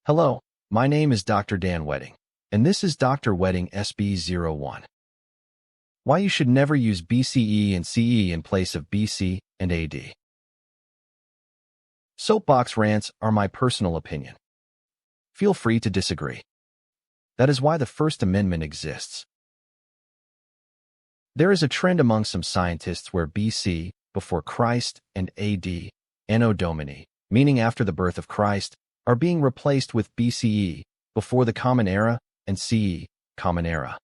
Hello, my name is Dr. Dan Wedding, and this is DrWedding SB01. Why you should never use BCE and CE in place of BC and AD. Soapbox rants are my personal opinion. Feel free to disagree. That is why the First Amendment exists. There is a trend among some scientists where BC, before Christ, and AD, Anno Domini, meaning after the birth of Christ, are being replaced with BCE, before the Common Era, and CE, Common Era.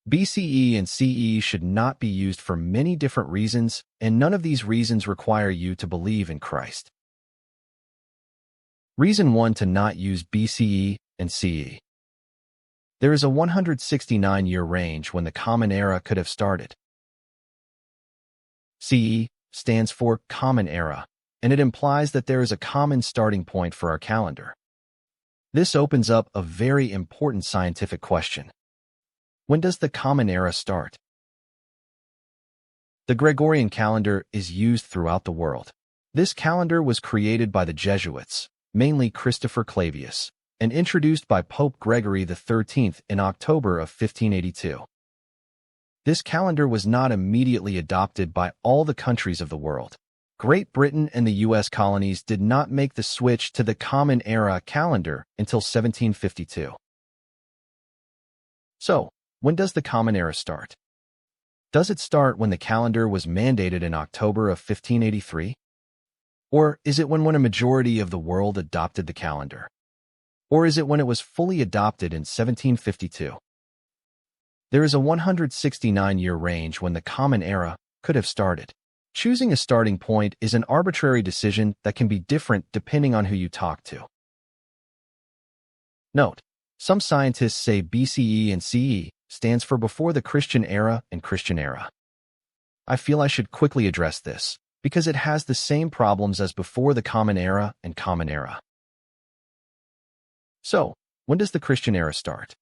BCE and CE should not be used for many different reasons, and none of these reasons require you to believe in Christ. Reason 1 to not use BCE and CE. There is a 169-year range when the Common Era could have started. CE stands for Common Era, and it implies that there is a common starting point for our calendar. This opens up a very important scientific question. When does the Common Era start? The Gregorian Calendar is used throughout the world. This calendar was created by the Jesuits, mainly Christopher Clavius, and introduced by Pope Gregory XIII in October of 1582. This calendar was not immediately adopted by all the countries of the world. Great Britain and the U.S. colonies did not make the switch to the Common Era calendar until 1752. So, when does the Common Era start? Does it start when the calendar was mandated in October of 1583? Or is it when a majority of the world adopted the calendar? Or is it when it was fully adopted in 1752? There is a 169-year range when the Common Era could have started. Choosing a starting point is an arbitrary decision that can be different depending on who you talk to. Note, some scientists say BCE and CE stands for before the Christian era and Christian era. I feel I should quickly address this, because it has the same problems as before the Common Era and Common Era. So, when does the Christian era start?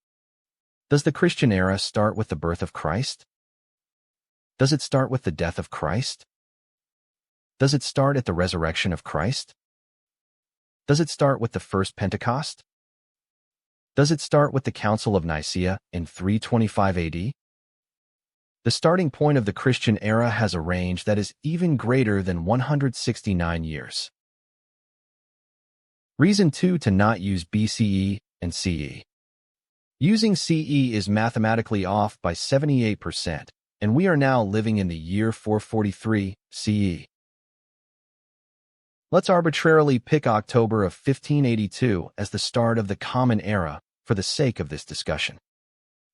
Does the Christian era start with the birth of Christ? Does it start with the death of Christ? Does it start at the resurrection of Christ? Does it start with the first Pentecost? Does it start with the Council of Nicaea in 325 AD? The starting point of the Christian era has a range that is even greater than 169 years. Reason 2 to not use BCE and CE. Using CE is mathematically off by 78%, and we are now living in the year 443 CE. Let's arbitrarily pick October of 1582 as the start of the Common Era for the sake of this discussion.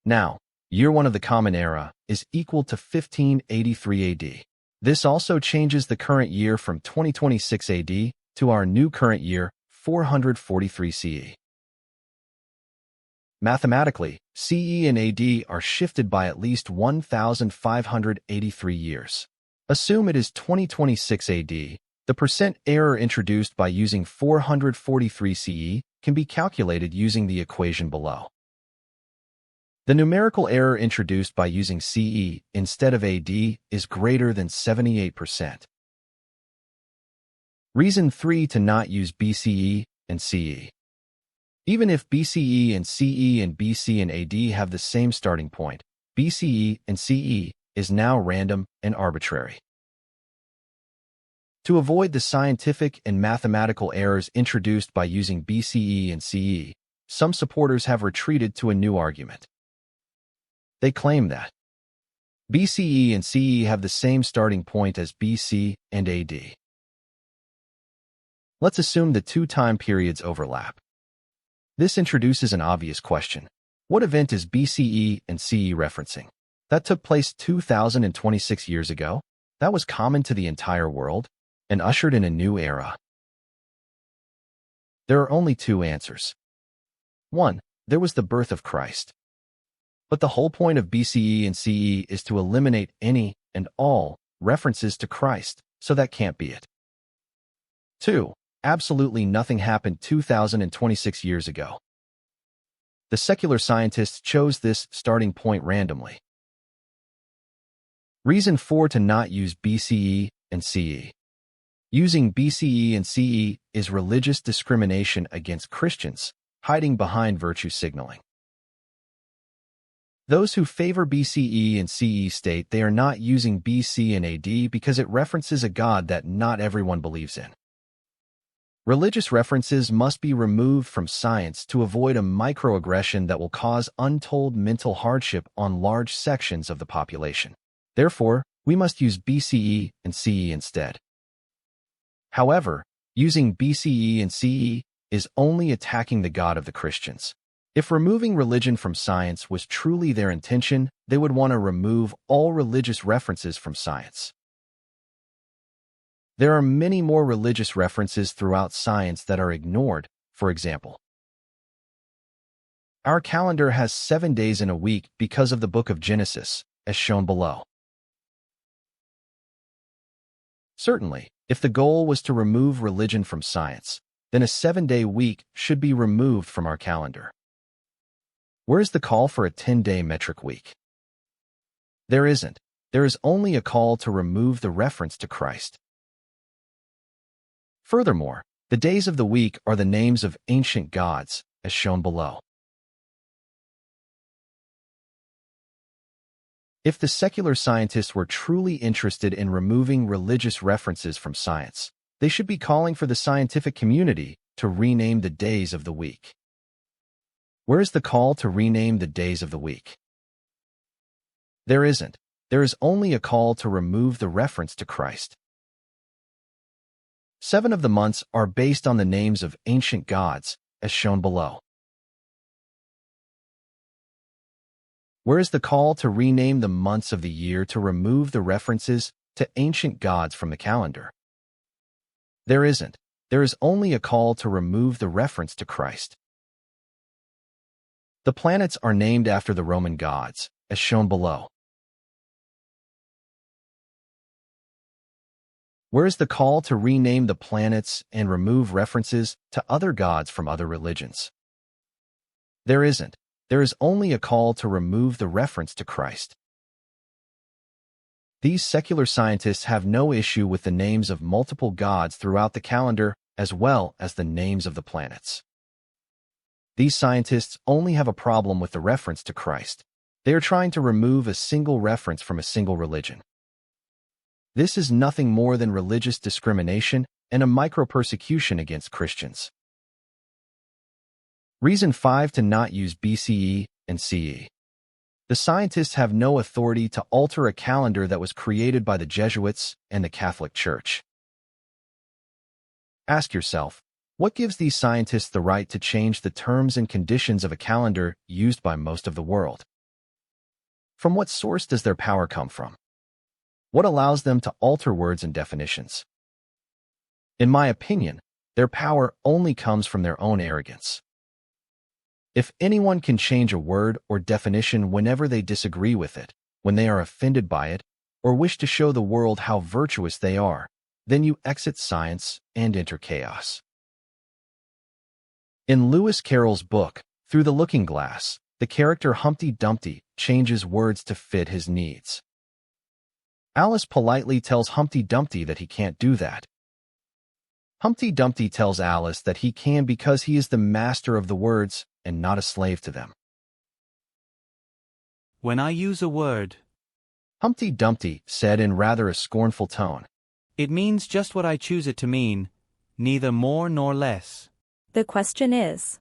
Now, year 1 of the Common Era is equal to 1583 AD. This also changes the current year from 2026 AD to our new current year, 443 CE. Mathematically, CE and AD are shifted by at least 1,583 years. Assume it is 2026 AD. The percent error introduced by using 443 CE can be calculated using the equation below. The numerical error introduced by using CE instead of AD is greater than 78%. Reason 3 to not use BCE and CE. Even if BCE and CE and BC and AD have the same starting point, BCE and CE is now random and arbitrary. To avoid the scientific and mathematical errors introduced by using BCE and CE, some supporters have retreated to a new argument. They claim that BCE and CE have the same starting point as BC and AD. Let's assume the two time periods overlap. This introduces an obvious question. What event is BCE and CE referencing? That took place 2,026 years ago? That was common to the entire world and ushered in a new era? There are only two answers. 1. There was the birth of Christ. But the whole point of BCE and CE is to eliminate any and all references to Christ, so that can't be it. 2. Absolutely nothing happened 2,026 years ago. The secular scientists chose this starting point randomly. Reason 4 to not use BCE and CE. Using BCE and CE is religious discrimination against Christians, hiding behind virtue signaling. Those who favor BCE and CE state they are not using BC and AD because it references a God that not everyone believes in. Religious references must be removed from science to avoid a microaggression that will cause untold mental hardship on large sections of the population. Therefore, we must use BCE and CE instead. However, using BCE and CE is only attacking the God of the Christians. If removing religion from science was truly their intention, they would want to remove all religious references from science. There are many more religious references throughout science that are ignored. For example, our calendar has 7 days in a week because of the book of Genesis, as shown below. Certainly, if the goal was to remove religion from science, then a 7-day week should be removed from our calendar. Where is the call for a 10-day metric week? There isn't. There is only a call to remove the reference to Christ. Furthermore, the days of the week are the names of ancient gods, as shown below. If the secular scientists were truly interested in removing religious references from science, they should be calling for the scientific community to rename the days of the week. Where is the call to rename the days of the week? There isn't. There is only a call to remove the reference to Christ. 7 of the months are based on the names of ancient gods, as shown below. Where is the call to rename the months of the year to remove the references to ancient gods from the calendar? There isn't. There is only a call to remove the reference to Christ. The planets are named after the Roman gods, as shown below. Where is the call to rename the planets and remove references to other gods from other religions? There isn't. There is only a call to remove the reference to Christ. These secular scientists have no issue with the names of multiple gods throughout the calendar, as well as the names of the planets. These scientists only have a problem with the reference to Christ. They are trying to remove a single reference from a single religion. This is nothing more than religious discrimination and a micro-persecution against Christians. Reason 5 to not use BCE and CE. The scientists have no authority to alter a calendar that was created by the Jesuits and the Catholic Church. Ask yourself, what gives these scientists the right to change the terms and conditions of a calendar used by most of the world? From what source does their power come from? What allows them to alter words and definitions? In my opinion, their power only comes from their own arrogance. If anyone can change a word or definition whenever they disagree with it, when they are offended by it, or wish to show the world how virtuous they are, then you exit science and enter chaos. In Lewis Carroll's book, Through the Looking Glass, the character Humpty Dumpty changes words to fit his needs. Alice politely tells Humpty Dumpty that he can't do that. Humpty Dumpty tells Alice that he can because he is the master of the words and not a slave to them. When I use a word, Humpty Dumpty said in rather a scornful tone, it means just what I choose it to mean, neither more nor less. The question is,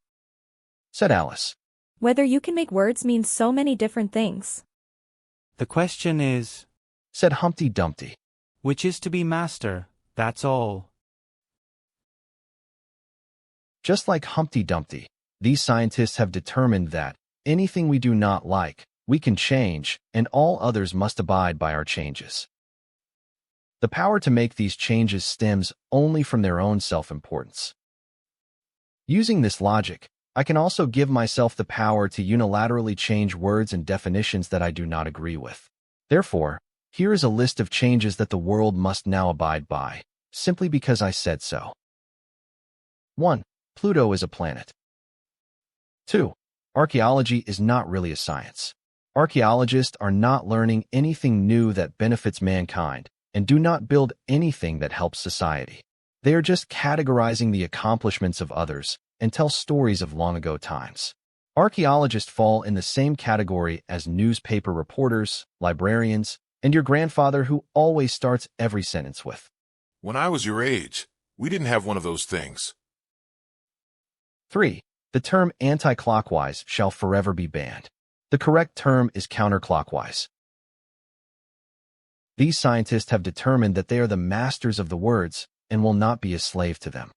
said Alice, whether you can make words mean so many different things. The question is, said Humpty Dumpty, which is to be master, that's all. Just like Humpty Dumpty, these scientists have determined that anything we do not like, we can change, and all others must abide by our changes. The power to make these changes stems only from their own self-importance. Using this logic, I can also give myself the power to unilaterally change words and definitions that I do not agree with. Therefore, here is a list of changes that the world must now abide by, simply because I said so. 1. Pluto is a planet. 2. Archaeology is not really a science. Archaeologists are not learning anything new that benefits mankind, and do not build anything that helps society. They are just categorizing the accomplishments of others and tell stories of long-ago times. Archaeologists fall in the same category as newspaper reporters, librarians, and your grandfather who always starts every sentence with, "When I was your age, we didn't have one of those things." 3. The term anti-clockwise shall forever be banned. The correct term is counterclockwise. These scientists have determined that they are the masters of the words and will not be a slave to them.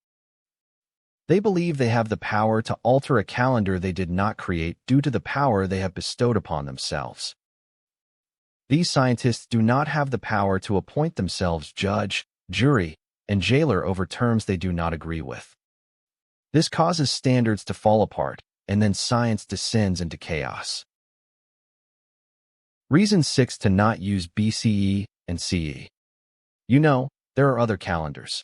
They believe they have the power to alter a calendar they did not create due to the power they have bestowed upon themselves. These scientists do not have the power to appoint themselves judge, jury, and jailer over terms they do not agree with. This causes standards to fall apart, and then science descends into chaos. Reason 6 to not use BCE and CE. You know, there are other calendars.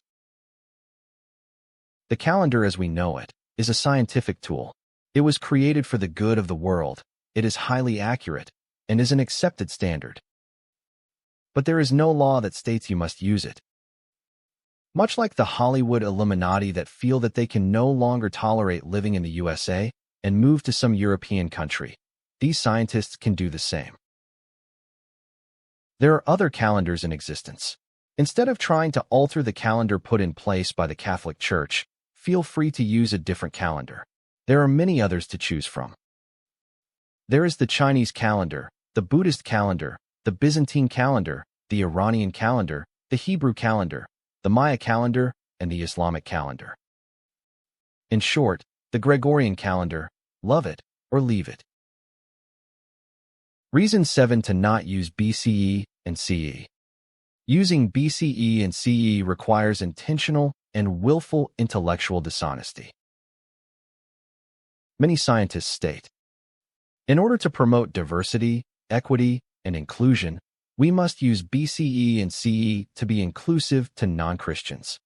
The calendar as we know it is a scientific tool. It was created for the good of the world. It is highly accurate and is an accepted standard. But there is no law that states you must use it. Much like the Hollywood Illuminati that feel that they can no longer tolerate living in the USA and move to some European country, these scientists can do the same. There are other calendars in existence. Instead of trying to alter the calendar put in place by the Catholic Church, feel free to use a different calendar. There are many others to choose from. There is the Chinese calendar, the Buddhist calendar, the Byzantine calendar, the Iranian calendar, the Hebrew calendar, the Maya calendar, and the Islamic calendar. In short, the Gregorian calendar, love it or leave it. Reason 7 to not use BCE and CE. Using BCE and CE requires intentional and willful intellectual dishonesty. Many scientists state, in order to promote diversity, equity, and inclusion, we must use BCE and CE to be inclusive to non-Christians.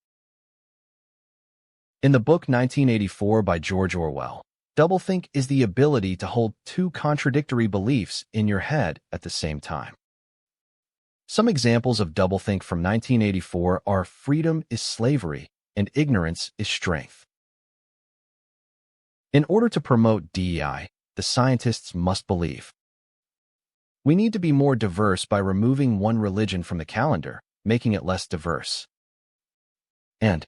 In the book 1984 by George Orwell, doublethink is the ability to hold two contradictory beliefs in your head at the same time. Some examples of doublethink from 1984 are freedom is slavery and ignorance is strength. In order to promote DEI, the scientists must believe we need to be more diverse by removing one religion from the calendar, making it less diverse. And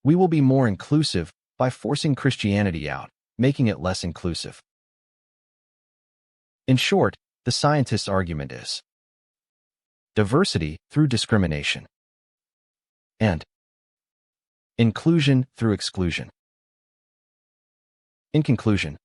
we will be more inclusive by forcing Christianity out, making it less inclusive. In short, the scientists' argument is diversity through discrimination and inclusion through exclusion. In conclusion,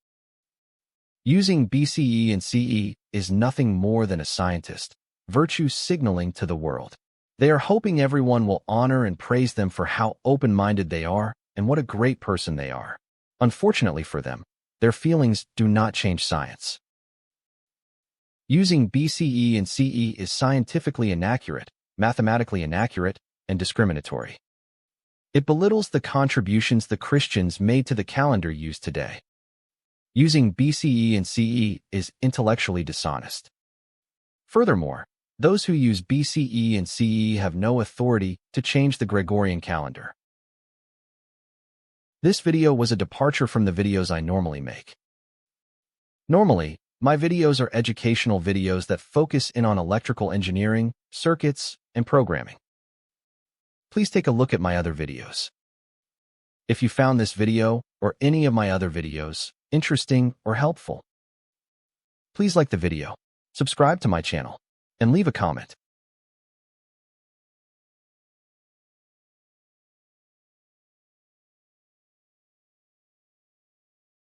using BCE and CE is nothing more than a scientist, virtue signaling to the world. They are hoping everyone will honor and praise them for how open-minded they are and what a great person they are. Unfortunately for them, their feelings do not change science. Using BCE and CE is scientifically inaccurate, mathematically inaccurate, and discriminatory. It belittles the contributions the Christians made to the calendar used today. Using BCE and CE is intellectually dishonest. Furthermore, those who use BCE and CE have no authority to change the Gregorian calendar. This video was a departure from the videos I normally make. Normally, my videos are educational videos that focus in on electrical engineering, circuits, and programming. Please take a look at my other videos. If you found this video or any of my other videos interesting or helpful, please like the video, subscribe to my channel, and leave a comment.